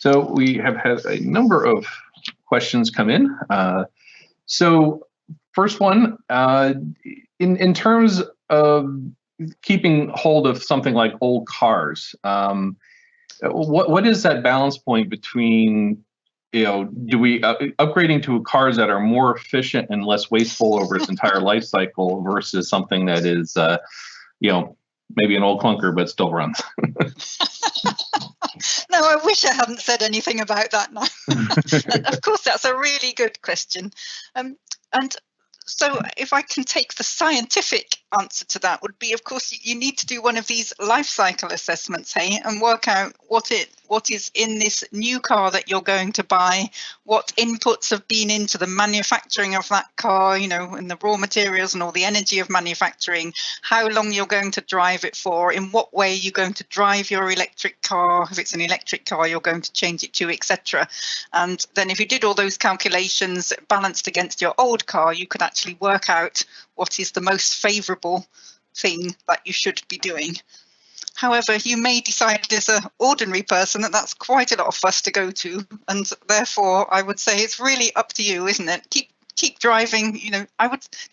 So we have had a number of questions come in. So first one, in terms of keeping hold of something like old cars, what is that balance point between, do we upgrading to cars that are more efficient and less wasteful over its entire life cycle versus something that is, maybe an old clunker but still runs? No, I wish I hadn't said anything about that now. Of course, that's a really good question. And so if I can take the scientific answer to that would be, of course, you need to do one of these life cycle assessments, hey, and work out what is in this new car that you're going to buy, what inputs have been into the manufacturing of that car, and the raw materials and all the energy of manufacturing, how long you're going to drive it for, in what way you're going to drive your electric car, if it's an electric car you're going to change it to, etc. And then if you did all those calculations balanced against your old car, you could actually work out what is the most favourable thing that you should be doing. However, you may decide as an ordinary person that that's quite a lot of fuss to go to, and therefore I would say it's really up to you, isn't it? Keep driving. The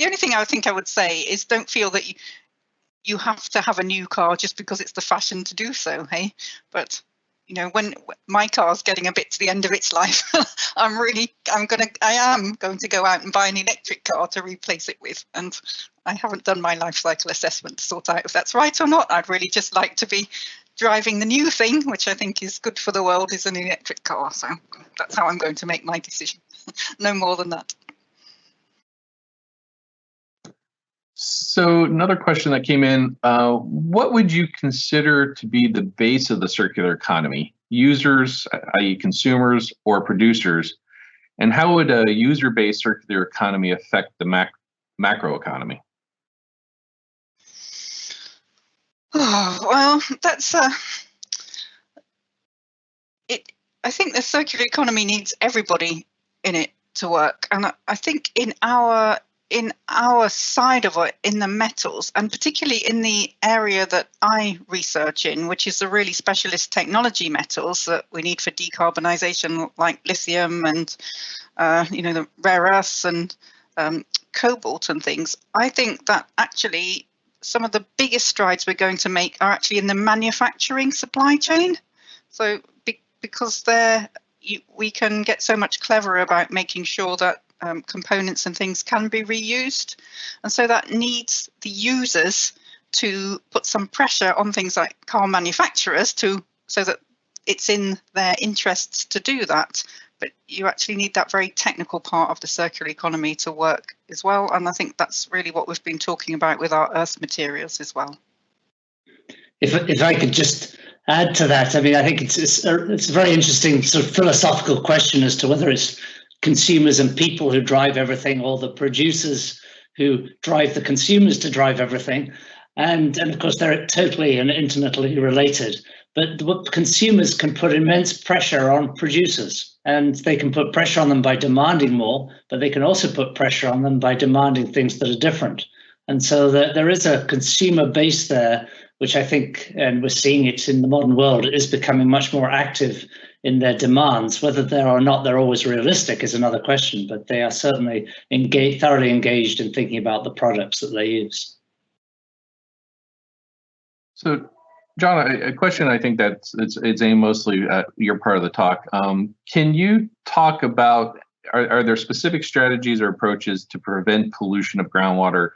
only thing I think I would say is don't feel that you have to have a new car just because it's the fashion to do so, hey? But when my car's getting a bit to the end of its life, I am going to go out and buy an electric car to replace it with. And I haven't done my life cycle assessment to sort out if that's right or not. I'd really just like to be driving the new thing, which I think is good for the world, is an electric car. So that's how I'm going to make my decision. No more than that. So another question that came in, what would you consider to be the base of the circular economy? Users, i.e. consumers, or producers? And how would a user-based circular economy affect the macro economy? Oh, well, that's it. I think the circular economy needs everybody in it to work. And I think in our side of it, in the metals, and particularly in the area that I research in, which is the really specialist technology metals that we need for decarbonisation, like lithium and the rare earths and cobalt and things, I think that actually some of the biggest strides we're going to make are actually in the manufacturing supply chain. So because we can get so much cleverer about making sure that components and things can be reused, and so that needs the users to put some pressure on things like car manufacturers so that it's in their interests to do that. But you actually need that very technical part of the circular economy to work as well, and I think that's really what we've been talking about with our earth materials as well. If I could just add to that, I mean, I think it's a very interesting sort of philosophical question as to whether it's consumers and people who drive everything, or the producers who drive the consumers to drive everything. And of course, they're totally and intimately related. But what consumers can put immense pressure on producers, and they can put pressure on them by demanding more, but they can also put pressure on them by demanding things that are different. And so there is a consumer base there, which I think, and we're seeing it in the modern world, is becoming much more active in their demands. Whether they're always realistic is another question, but they are certainly thoroughly engaged in thinking about the products that they use. So, John, a question I think that it's aimed mostly at your part of the talk. Can you talk about, are there specific strategies or approaches to prevent pollution of groundwater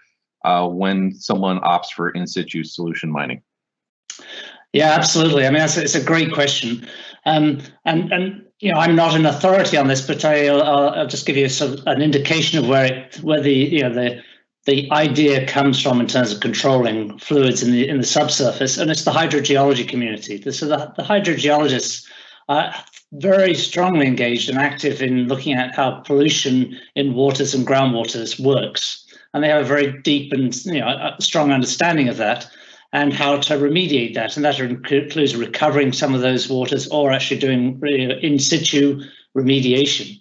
when someone opts for in situ solution mining? Yeah, absolutely. I mean, it's a great question. And I'm not an authority on this, but I'll just give you sort of an indication of where the idea comes from in terms of controlling fluids in the subsurface, and it's the hydrogeology community. So the hydrogeologists are very strongly engaged and active in looking at how pollution in waters and groundwaters works, and they have a very deep and strong understanding of that and how to remediate that, and that includes recovering some of those waters or actually doing in situ remediation.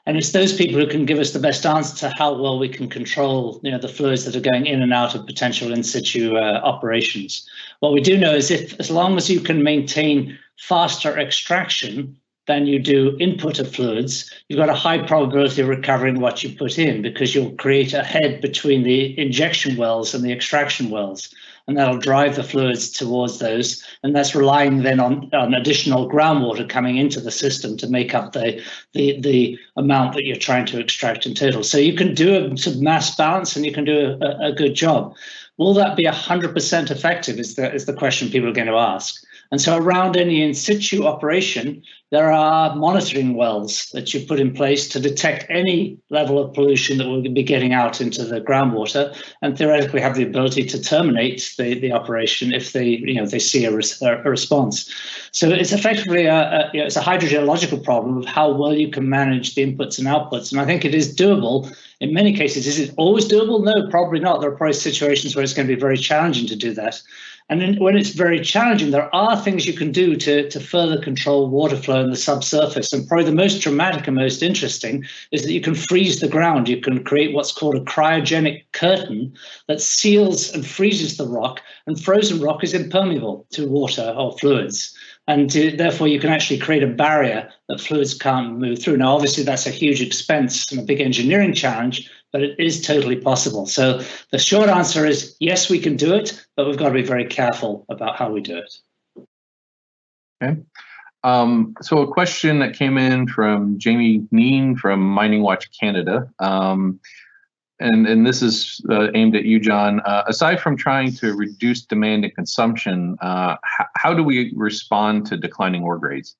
And it's those people who can give us the best answer to how well we can control, the fluids that are going in and out of potential in situ operations. What we do know is as long as you can maintain faster extraction, than you do input of fluids, you've got a high probability of recovering what you put in, because you'll create a head between the injection wells and the extraction wells, and that'll drive the fluids towards those. And that's relying then on additional groundwater coming into the system to make up the amount that you're trying to extract in total. So you can do a sort of mass balance, and you can do a good job. Will that be 100% effective is the question people are going to ask. And so around any in situ operation, there are monitoring wells that you put in place to detect any level of pollution that will be getting out into the groundwater, and theoretically have the ability to terminate the operation if they see a response. So it's effectively it's a hydrogeological problem of how well you can manage the inputs and outputs. And I think it is doable. In many cases, is it always doable? No, probably not. There are probably situations where it's going to be very challenging to do that. And then when it's very challenging, there are things you can do to further control water flow in the subsurface. And probably the most dramatic and most interesting is that you can freeze the ground. You can create what's called a cryogenic curtain that seals and freezes the rock, and frozen rock is impermeable to water or fluids. And therefore, you can actually create a barrier that fluids can't move through. Now, obviously, that's a huge expense and a big engineering challenge, but it is totally possible. So the short answer is yes, we can do it, but we've got to be very careful about how we do it. Okay. So a question that came in from Jamie Neen from Mining Watch Canada. And this is aimed at you, John. Aside from trying to reduce demand and consumption, how do we respond to declining ore grades?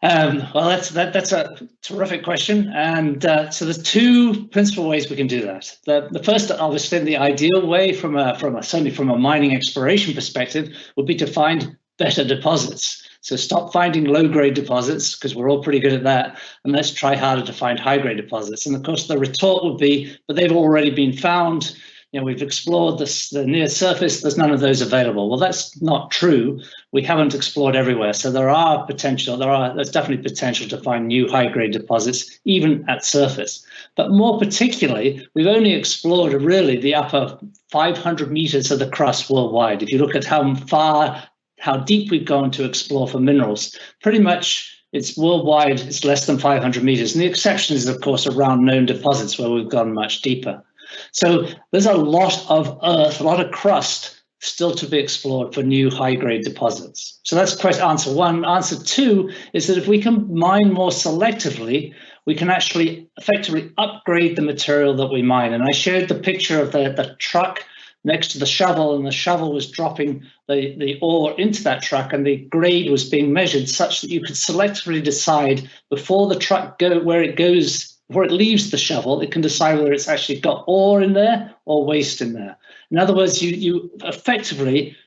Well, that's a terrific question. And so there's two principal ways we can do that. The first, obviously, the ideal way certainly from a mining exploration perspective, would be to find better deposits. So stop finding low-grade deposits, because we're all pretty good at that, and let's try harder to find high-grade deposits. And of course, the retort would be, but they've already been found. We've explored the near surface. There's none of those available. Well, that's not true. We haven't explored everywhere, so there's definitely potential to find new high-grade deposits, even at surface. But more particularly, we've only explored really the upper 500 meters of the crust worldwide. If you look at how deep we've gone to explore for minerals, pretty much it's worldwide, it's less than 500 meters. And the exception is, of course, around known deposits where we've gone much deeper. So there's a lot of earth, a lot of crust still to be explored for new high-grade deposits. So that's answer one. Answer two is that if we can mine more selectively, we can actually effectively upgrade the material that we mine. And I shared the picture of the truck next to the shovel, and the shovel was dropping the ore into that truck, and the grade was being measured such that you could selectively decide before the truck before it leaves the shovel, it can decide whether it's actually got ore in there or waste in there. In other words, you effectively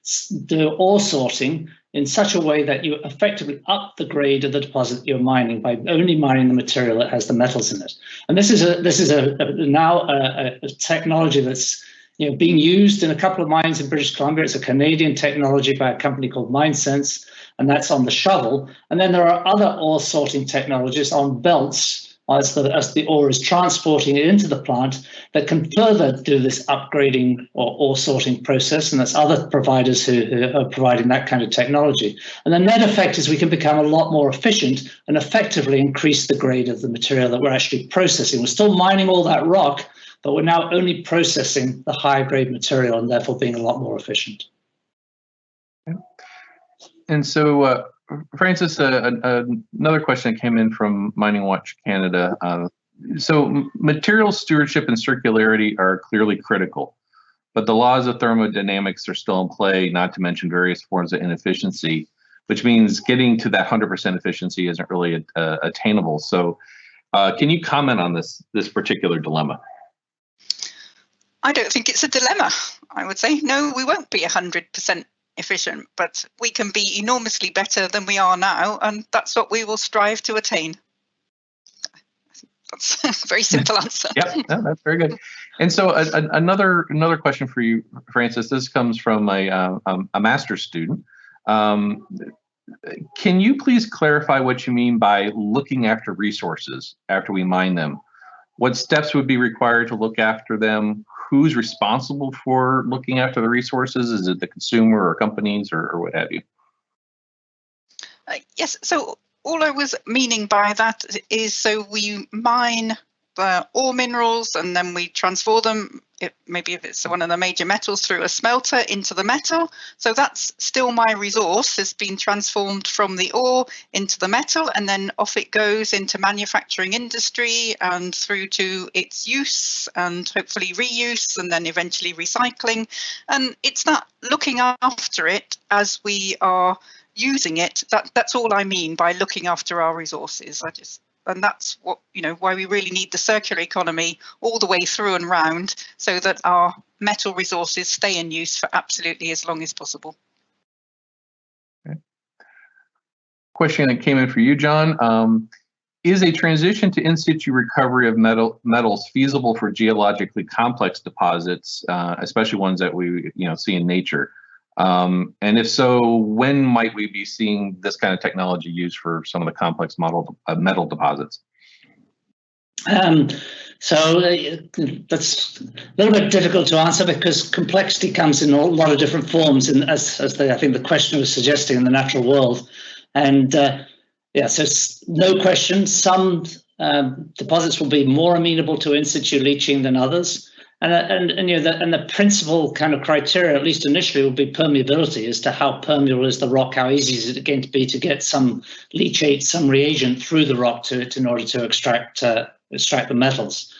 do ore sorting in such a way that you effectively up the grade of the deposit you're mining by only mining the material that has the metals in it. And this is now a technology that's being used in a couple of mines in British Columbia. It's a Canadian technology by a company called MineSense, and that's on the shovel. And then there are other ore sorting technologies on belts as the ore is transporting it into the plant that can further do this upgrading or ore sorting process. And that's other providers who are providing that kind of technology. And the net effect is we can become a lot more efficient and effectively increase the grade of the material that we're actually processing. We're still mining all that rock, but we're now only processing the higher grade material and therefore being a lot more efficient. And so, Francis, another question that came in from Mining Watch Canada. So material stewardship and circularity are clearly critical, but the laws of thermodynamics are still in play, not to mention various forms of inefficiency, which means getting to that 100% efficiency isn't really attainable. So can you comment on this particular dilemma? I don't think it's a dilemma. I would say, no, we won't be 100% efficient, but we can be enormously better than we are now, and that's what we will strive to attain. That's a very simple answer. Yep, no, that's very good. And so another question for you, Francis. This comes from a master's student. Can you please clarify what you mean by looking after resources after we mine them? What steps would be required to look after them? Who's responsible for looking after the resources? Is it the consumer or companies or what have you? Yes, so all I was meaning by that is, so we mine the ore minerals and then we transfer them, maybe if it's one of the major metals, through a smelter into the metal. So that's still my resource, has been transformed from the ore into the metal, and then off it goes into manufacturing industry and through to its use and hopefully reuse and then eventually recycling. And it's that looking after it as we are using it. That's all I mean by looking after our resources. And that's what, why we really need the circular economy all the way through and round, so that our metal resources stay in use for absolutely as long as possible. Okay. Question that came in for you, John. Is a transition to in situ recovery of metals feasible for geologically complex deposits, especially ones that we see in nature? And if so, when might we be seeing this kind of technology used for some of the complex metal deposits? So that's a little bit difficult to answer, because complexity comes in a lot of different forms, and as I think the question was suggesting, in the natural world. And so no question, some deposits will be more amenable to in situ leaching than others. And the principal kind of criteria, at least initially, will be permeability, as to how permeable is the rock, how easy is it going to be to get some leachate, some reagent through the rock in order to extract the metals.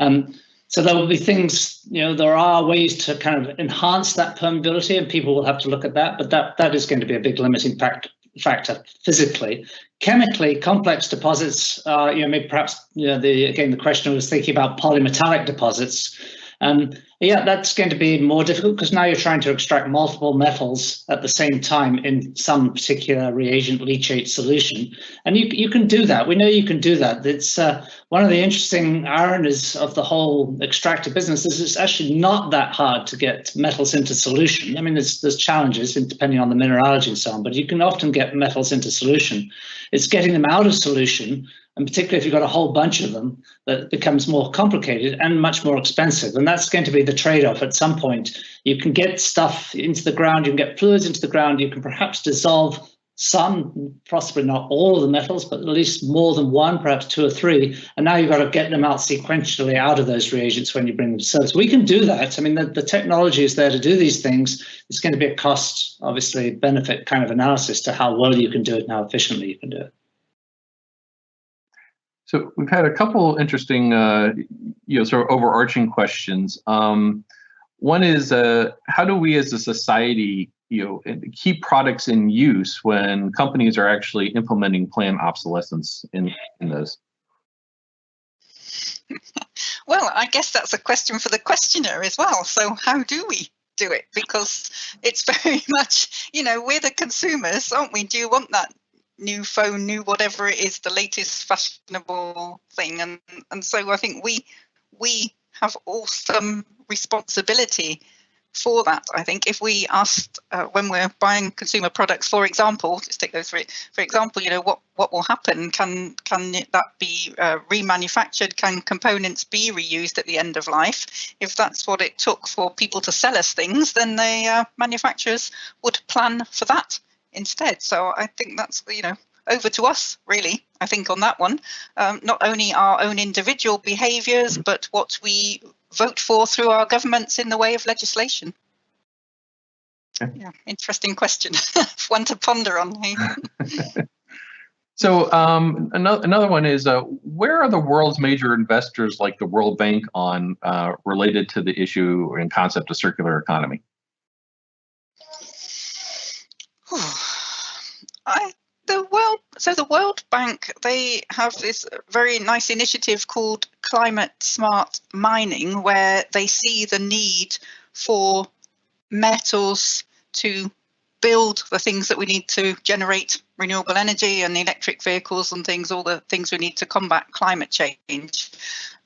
So there will be things, there are ways to kind of enhance that permeability, and people will have to look at that, but that is going to be a big limiting factor physically. Chemically, complex deposits, maybe perhaps, the question was thinking about polymetallic deposits. That's going to be more difficult, because now you're trying to extract multiple metals at the same time in some particular reagent leachate solution. And you can do that. We know you can do that. It's one of the interesting ironies of the whole extractive business is it's actually not that hard to get metals into solution. I mean, there's challenges depending on the mineralogy and so on, but you can often get metals into solution. It's getting them out of solution, and particularly if you've got a whole bunch of them, that becomes more complicated and much more expensive. And that's going to be the trade-off at some point. You can get stuff into the ground, you can get fluids into the ground, you can perhaps dissolve some, possibly not all of the metals, but at least more than one, perhaps two or three. And now you've got to get them out sequentially out of those reagents when you bring them to service. We can do that. I mean, the technology is there to do these things. It's going to be a cost, obviously, benefit kind of analysis to how well you can do it and how efficiently you can do it. So we've had a couple interesting, sort of overarching questions. One is, how do we as a society, keep products in use when companies are actually implementing planned obsolescence in those? Well, I guess that's a question for the questioner as well. So how do we do it? Because it's very much, we're the consumers, aren't we? Do you want that new phone, new whatever it is, the latest fashionable thing? And so I think we have all some responsibility for that. I think if we asked when we're buying consumer products, for example, just take those for example, what will happen? Can that be remanufactured? Can components be reused at the end of life? If that's what it took for people to sell us things, then the manufacturers would plan for that instead. So I think that's, over to us, really, I think, on that one. Not only our own individual behaviours, but what we vote for through our governments in the way of legislation. Yeah, interesting question. One to ponder on. So another one is, where are the world's major investors like the World Bank on related to the issue and concept of circular economy? The World Bank, they have this very nice initiative called Climate Smart Mining, where they see the need for metals to build the things that we need to generate renewable energy and electric vehicles and things, all the things we need to combat climate change.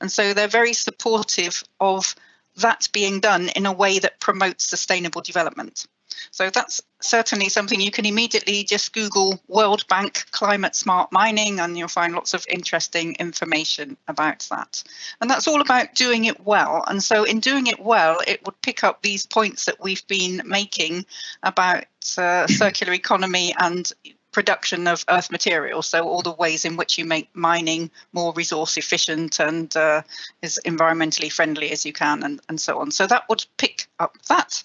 And so they're very supportive of that being done in a way that promotes sustainable development. So that's certainly something you can immediately just Google World Bank Climate Smart Mining, and you'll find lots of interesting information about that. And that's all about doing it well. And so in doing it well, it would pick up these points that we've been making about circular economy and production of earth materials, so all the ways in which you make mining more resource efficient and as environmentally friendly as you can, and so on. So that would pick up that.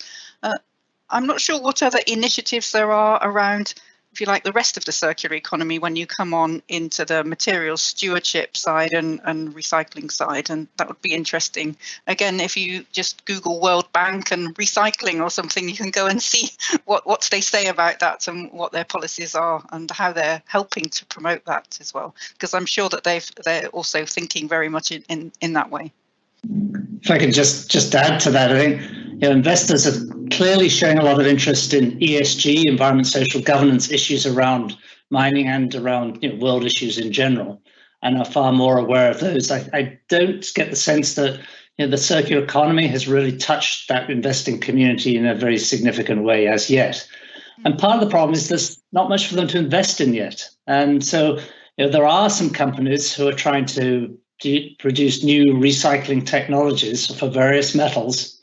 I'm not sure what other initiatives there are around, if you like, the rest of the circular economy when you come on into the materials stewardship side and recycling side, and that would be interesting. Again, if you just Google World Bank and recycling or something, you can go and see what they say about that and what their policies are and how they're helping to promote that as well, because I'm sure that they're also thinking very much in that way. If I can just add to that, I think investors are clearly showing a lot of interest in ESG, environment, social governance issues around mining and around world issues in general, and are far more aware of those. I don't get the sense that the circular economy has really touched that investing community in a very significant way as yet. And part of the problem is there's not much for them to invest in yet. And so there are some companies who are trying to produce new recycling technologies for various metals,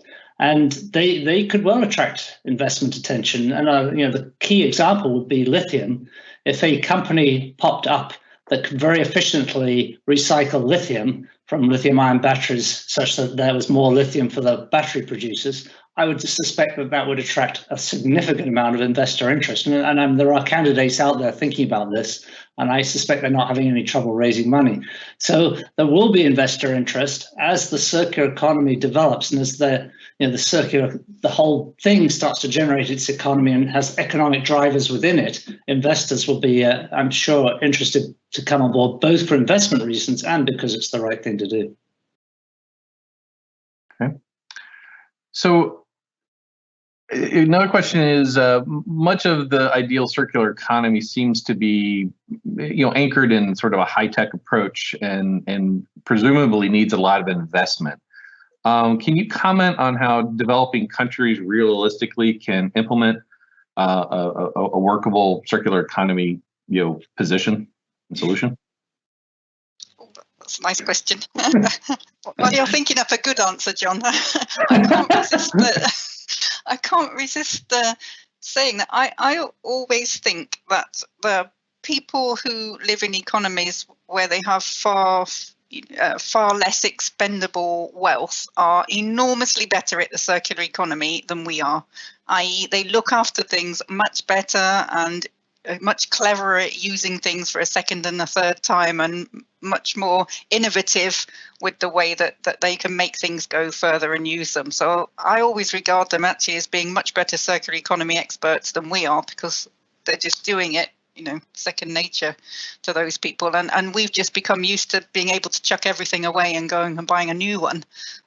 and they could well attract investment attention. And the key example would be lithium. If a company popped up that could very efficiently recycle lithium from lithium-ion batteries such that there was more lithium for the battery producers, I would suspect that would attract a significant amount of investor interest. And there are candidates out there thinking about this, and I suspect they're not having any trouble raising money. So there will be investor interest as the circular economy develops, and as the whole thing starts to generate its economy and has economic drivers within it. Investors will be, I'm sure, interested to come on board, both for investment reasons and because it's the right thing to do. Okay. So another question is, much of the ideal circular economy seems to be, anchored in sort of a high-tech approach and presumably needs a lot of investment. Can you comment on how developing countries realistically can implement a workable circular economy, position and solution? That's a nice question. Well, you're thinking up a good answer, John. I can't resist saying that I always think that the people who live in economies where they have far less expendable wealth are enormously better at the circular economy than we are, i.e. they look after things much better and much cleverer at using things for a second and a third time, and much more innovative with the way that they can make things go further and use them. So I always regard them actually as being much better circular economy experts than we are, because they're just doing it, second nature to those people. And we've just become used to being able to chuck everything away and going and buying a new one.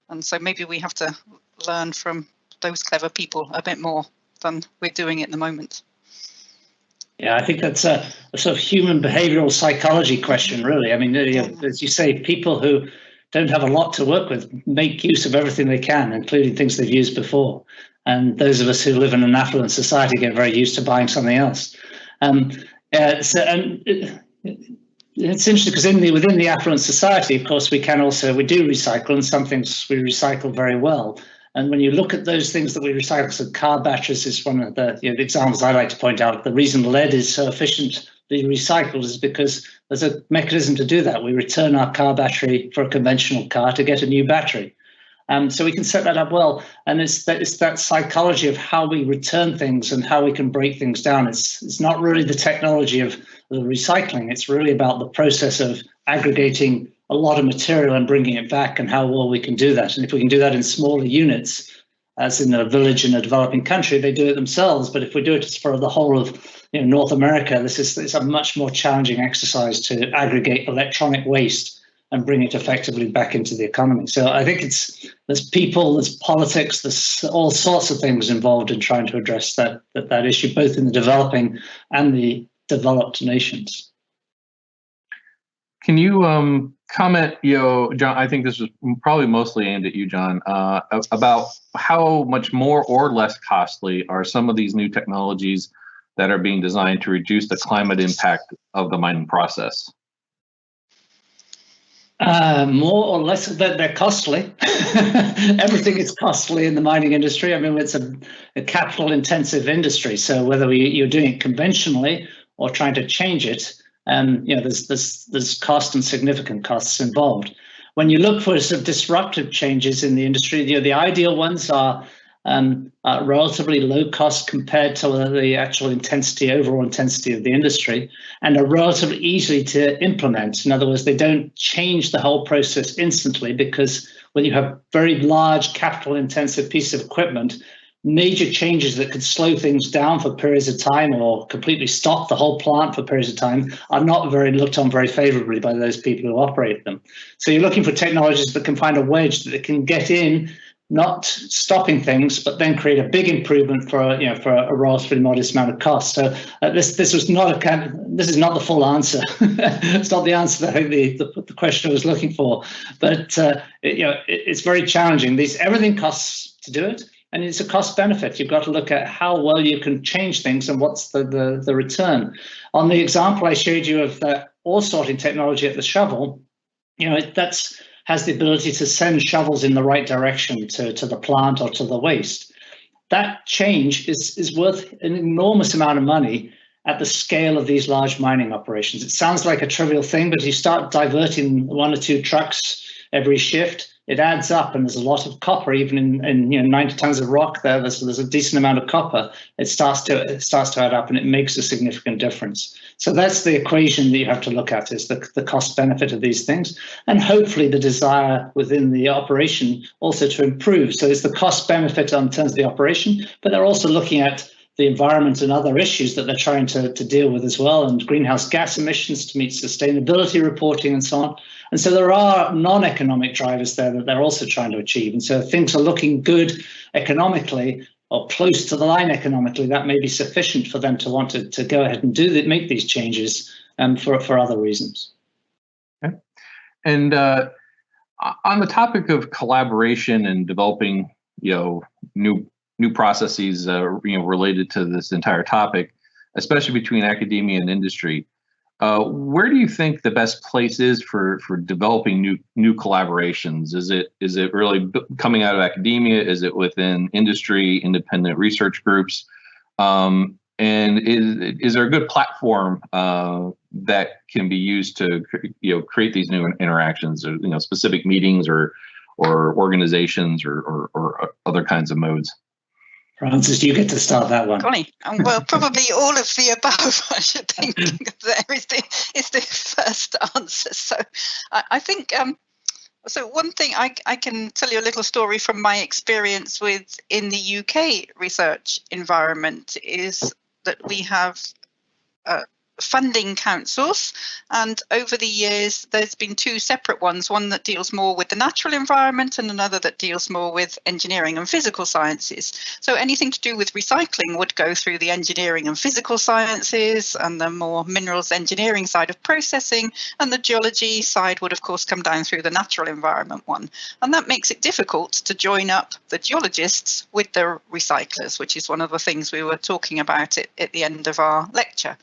And so maybe we have to learn from those clever people a bit more than we're doing at the moment. Yeah, I think that's a sort of human behavioral psychology question, really. I mean, as you say, people who don't have a lot to work with make use of everything they can, including things they've used before. And those of us who live in an affluent society get very used to buying something else. It's interesting because within the affluent society, of course, we do recycle, and some things we recycle very well. And when you look at those things that we recycle, so car batteries is one of the examples I like to point out. The reason lead is so efficiently recycled is because there's a mechanism to do that. We return our car battery for a conventional car to get a new battery. So we can set that up well. And it's that psychology of how we return things and how we can break things down. It's not really the technology of the recycling. It's really about the process of aggregating a lot of material and bringing it back, and how well we can do that. And if we can do that in smaller units, as in a village in a developing country, they do it themselves. But if we do it for the whole of North America, it's a much more challenging exercise to aggregate electronic waste and bring it effectively back into the economy. So I think there's people, there's politics, there's all sorts of things involved in trying to address that issue, both in the developing and the developed nations. Can you comment, John, I think this was probably mostly aimed at you, John, about how much more or less costly are some of these new technologies that are being designed to reduce the climate impact of the mining process? More or less, they're costly. Everything is costly in the mining industry. I mean, it's a capital-intensive industry. So whether you're doing it conventionally or trying to change it, there's cost and significant costs involved. When you look for sort of disruptive changes in the industry, the ideal ones are relatively low cost compared to the actual overall intensity of the industry, and are relatively easy to implement. In other words, they don't change the whole process instantly, because when you have very large capital intensive pieces of equipment, major changes that could slow things down for periods of time or completely stop the whole plant for periods of time are not looked on very favorably by those people who operate them. So you're looking for technologies that can find a wedge that can get in, not stopping things, but then create a big improvement for a relatively modest amount of cost. So this is not the full answer. It's not the answer that I think the questioner was looking for, but it's very challenging. Everything costs to do it, and it's a cost benefit. You've got to look at how well you can change things and what's the return. On the example I showed you of the ore sorting technology at the shovel, has the ability to send shovels in the right direction to the plant or to the waste. That change is worth an enormous amount of money at the scale of these large mining operations. It sounds like a trivial thing, but you start diverting 1 or 2 trucks every shift, it adds up, and there's a lot of copper, even in 90 tons of rock there, there's a decent amount of copper. It starts to add up, and it makes a significant difference. So that's the equation that you have to look at, is the cost benefit of these things, and hopefully the desire within the operation also to improve. So it's the cost benefit in terms of the operation, but they're also looking at the environment and other issues that they're trying to deal with as well, and greenhouse gas emissions to meet sustainability reporting and so on. And so there are non-economic drivers there that they're also trying to achieve. And so if things are looking good economically or close to the line economically, that may be sufficient for them to want to go ahead and make these changes for other reasons. Okay. And on the topic of collaboration and developing, new processes, related to this entire topic, especially between academia and industry, where do you think the best place is for developing new collaborations? Is it really coming out of academia? Is it within industry, independent research groups? And is there a good platform that can be used to create these new interactions, or specific meetings or organizations or other kinds of modes? Francis, you get to start that one. Golly. Well, probably all of the above, I should think. There is the first answer. So I think, so one thing I can tell you a little story from my experience in the UK research environment is that we have funding councils, and over the years there's been 2 separate ones, one that deals more with the natural environment and another that deals more with engineering and physical sciences. So anything to do with recycling would go through the engineering and physical sciences, and the more minerals engineering side of processing, and the geology side would of course come down through the natural environment one. And that makes it difficult to join up the geologists with the recyclers, which is one of the things we were talking about at the end of our lecture.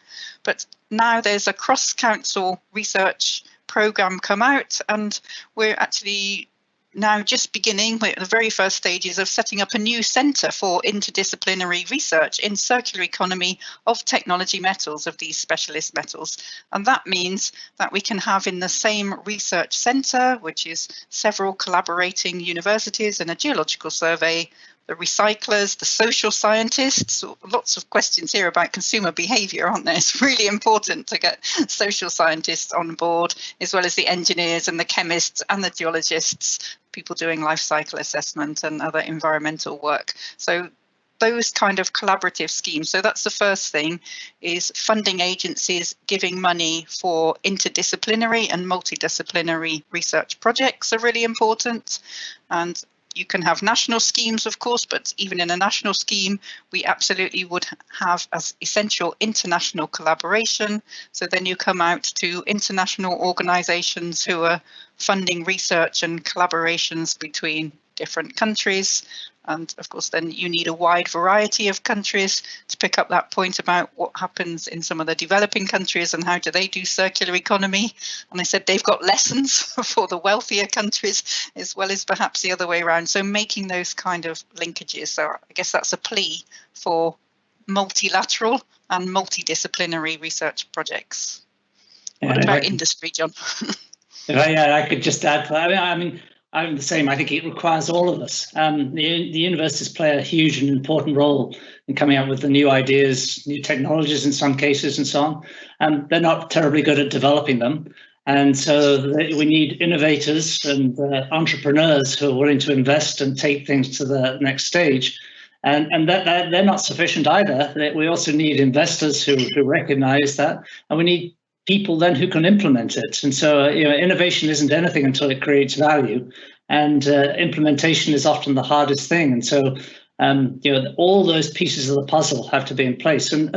But now there's a cross-council research program come out, and we're actually now just beginning. We're at the very first stages of setting up a new centre for interdisciplinary research in circular economy of technology metals, of these specialist metals. And that means that we can have in the same research centre, which is several collaborating universities and a geological survey, the recyclers, the social scientists. Lots of questions here about consumer behaviour, aren't there? It's really important to get social scientists on board, as well as the engineers and the chemists and the geologists, people doing life cycle assessment and other environmental work. So those kind of collaborative schemes. So that's the first thing, is funding agencies giving money for interdisciplinary and multidisciplinary research projects are really important. And you can have national schemes, of course, but even in a national scheme, we absolutely would have as essential international collaboration. So then you come out to international organizations who are funding research and collaborations between different countries. And of course, then you need a wide variety of countries to pick up that point about what happens in some of the developing countries and how do they do circular economy. And I said they've got lessons for the wealthier countries, as well as perhaps the other way around. So making those kind of linkages. So I guess that's a plea for multilateral and multidisciplinary research projects. Yeah, What about industry, John? I could just add to that. I mean, I'm the same. I think it requires all of us. The universities play a huge and important role in coming up with the new ideas, new technologies in some cases, and so on. And they're not terribly good at developing them. And so we need innovators and entrepreneurs who are willing to invest and take things to the next stage. And that they're not sufficient either. We also need investors who recognize that, and we need people then who can implement it. And so innovation isn't anything until it creates value, and implementation is often the hardest thing. And so all those pieces of the puzzle have to be in place, and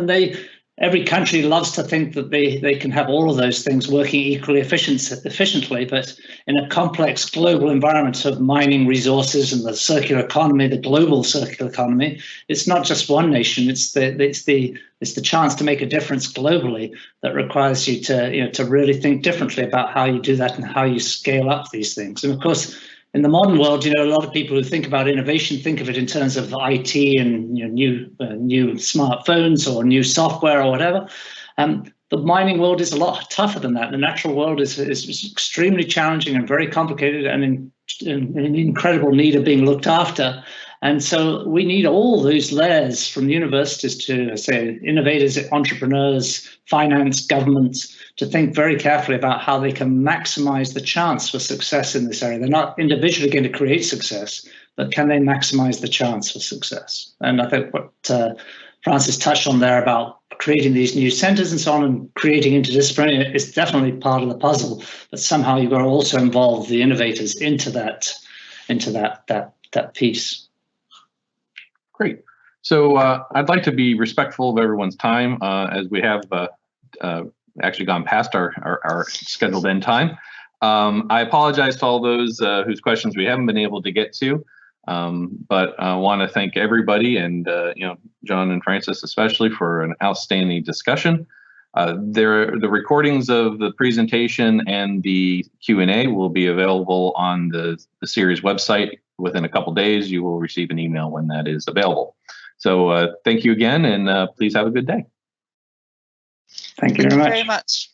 every country loves to think that they can have all of those things working equally efficiently, but in a complex global environment of mining resources and the circular economy, the global circular economy, it's not just one nation. It's the chance to make a difference globally that requires you to really think differently about how you do that and how you scale up these things. And of course, in the modern world, a lot of people who think about innovation think of it in terms of IT and new smartphones or new software or whatever. The mining world is a lot tougher than that. The natural world is extremely challenging and very complicated, and in incredible need of being looked after. And so we need all those layers, from universities to, say, innovators, entrepreneurs, finance, governments, to think very carefully about how they can maximize the chance for success in this area. They're not individually going to create success, but can they maximize the chance for success? And I think what Francis touched on there about creating these new centers and so on, and creating interdisciplinary, is definitely part of the puzzle. But somehow you've got to also involve the innovators into that piece. Great. So I'd like to be respectful of everyone's time, as we have actually gone past our scheduled end time. I apologize to all those whose questions we haven't been able to get to, but I want to thank everybody, and John and Francis especially, for an outstanding discussion. The recordings of the presentation and the Q&A will be available on the series website. Within a couple days, you will receive an email when that is available. So thank you again, and please have a good day. Thank you very much. Very much.